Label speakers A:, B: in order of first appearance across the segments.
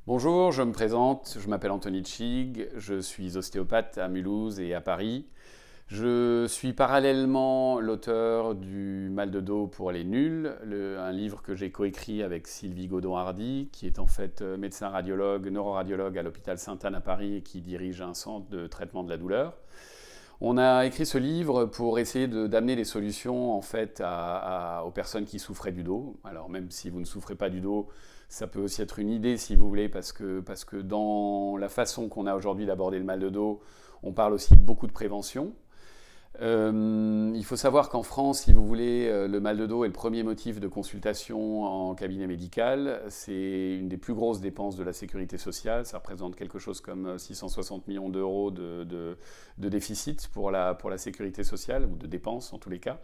A: Bonjour, je me présente, je m'appelle Anthony Tchig, je suis ostéopathe à Mulhouse et à Paris. Je suis parallèlement l'auteur du Mal de dos pour les nuls, un livre que j'ai coécrit avec Sylvie Godon-Hardy, qui est en fait médecin radiologue, neuroradiologue à l'hôpital Sainte-Anne à Paris et qui dirige un centre de traitement de la douleur. On a écrit ce livre pour essayer d'amener des solutions en fait aux personnes qui souffraient du dos. Alors même si vous ne souffrez pas du dos, ça peut aussi être une idée si vous voulez, parce que dans la façon qu'on a aujourd'hui d'aborder le mal de dos, on parle aussi beaucoup de prévention. Il faut savoir qu'en France, si vous voulez, le mal de dos est le premier motif de consultation en cabinet médical. C'est une des plus grosses dépenses de la sécurité sociale. Ça représente quelque chose comme 660 millions d'euros de déficit pour la sécurité sociale, ou de dépenses en tous les cas.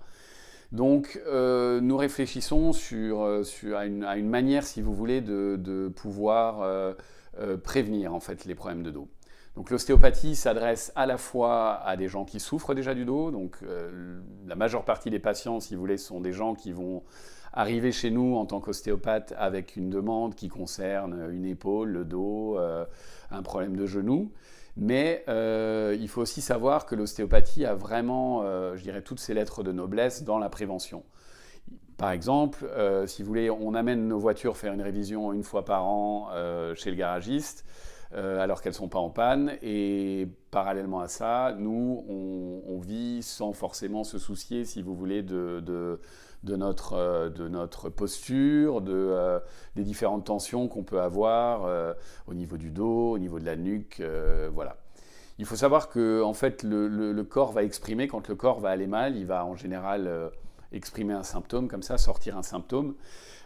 A: Donc nous réfléchissons à une manière, si vous voulez, de pouvoir prévenir en fait les problèmes de dos. Donc l'ostéopathie s'adresse à la fois à des gens qui souffrent déjà du dos, donc la majeure partie des patients, si vous voulez, sont des gens qui vont arriver chez nous en tant qu'ostéopathe avec une demande qui concerne une épaule, le dos, un problème de genou. Mais il faut aussi savoir que l'ostéopathie a vraiment, je dirais, toutes ses lettres de noblesse dans la prévention. Par exemple, si vous voulez, on amène nos voitures faire une révision une fois par an chez le garagiste, alors qu'elles ne sont pas en panne. Et parallèlement à ça, nous, on vit sans forcément se soucier, si vous voulez, de notre posture, des différentes tensions qu'on peut avoir au niveau du dos, au niveau de la nuque, voilà. Il faut savoir que en fait, le corps va exprimer, quand le corps va aller mal, il va en général exprimer un symptôme comme ça, sortir un symptôme.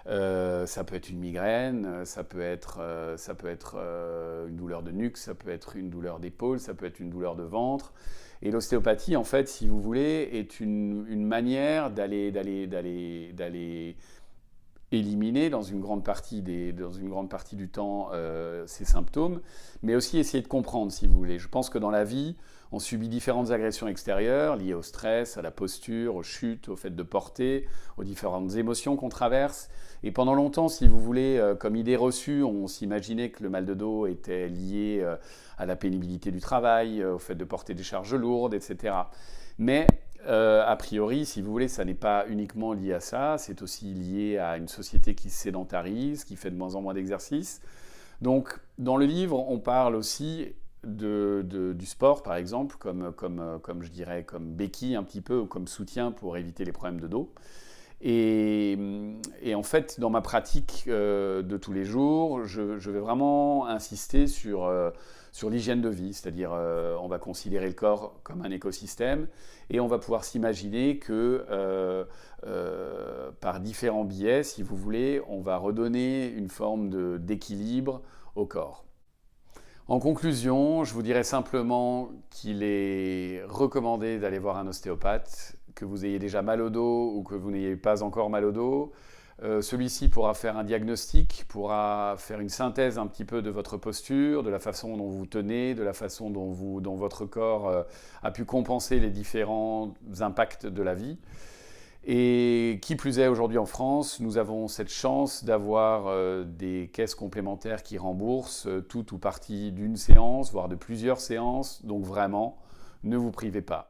A: Ça peut être une migraine, ça peut être une douleur de nuque, ça peut être une douleur d'épaule, ça peut être une douleur de ventre. Et l'ostéopathie, en fait, si vous voulez, est une manière d'aller éliminer dans une grande partie du temps ces symptômes, mais aussi essayer de comprendre, si vous voulez. Je pense que dans la vie, on subit différentes agressions extérieures liées au stress, à la posture, aux chutes, au fait de porter, aux différentes émotions qu'on traverse. Et pendant longtemps, si vous voulez, comme idée reçue, on s'imaginait que le mal de dos était lié à la pénibilité du travail, au fait de porter des charges lourdes, etc. Mais a priori, si vous voulez, ça n'est pas uniquement lié à ça, c'est aussi lié à une société qui se sédentarise, qui fait de moins en moins d'exercice. Donc, dans le livre, on parle aussi du sport, par exemple, comme je dirais, comme béquille un petit peu, ou comme soutien pour éviter les problèmes de dos. Et en fait, dans ma pratique de tous les jours, je vais vraiment insister sur l'hygiène de vie, c'est-à-dire on va considérer le corps comme un écosystème et on va pouvoir s'imaginer que par différents biais, si vous voulez, on va redonner une forme d'équilibre au corps. En conclusion, je vous dirais simplement qu'il est recommandé d'aller voir un ostéopathe, que vous ayez déjà mal au dos ou que vous n'ayez pas encore mal au dos. Celui-ci pourra faire un diagnostic, pourra faire une synthèse un petit peu de votre posture, de la façon dont vous tenez, de la façon dont votre corps a pu compenser les différents impacts de la vie. Et qui plus est, aujourd'hui en France, nous avons cette chance d'avoir des caisses complémentaires qui remboursent tout ou partie d'une séance, voire de plusieurs séances. Donc vraiment, ne vous privez pas.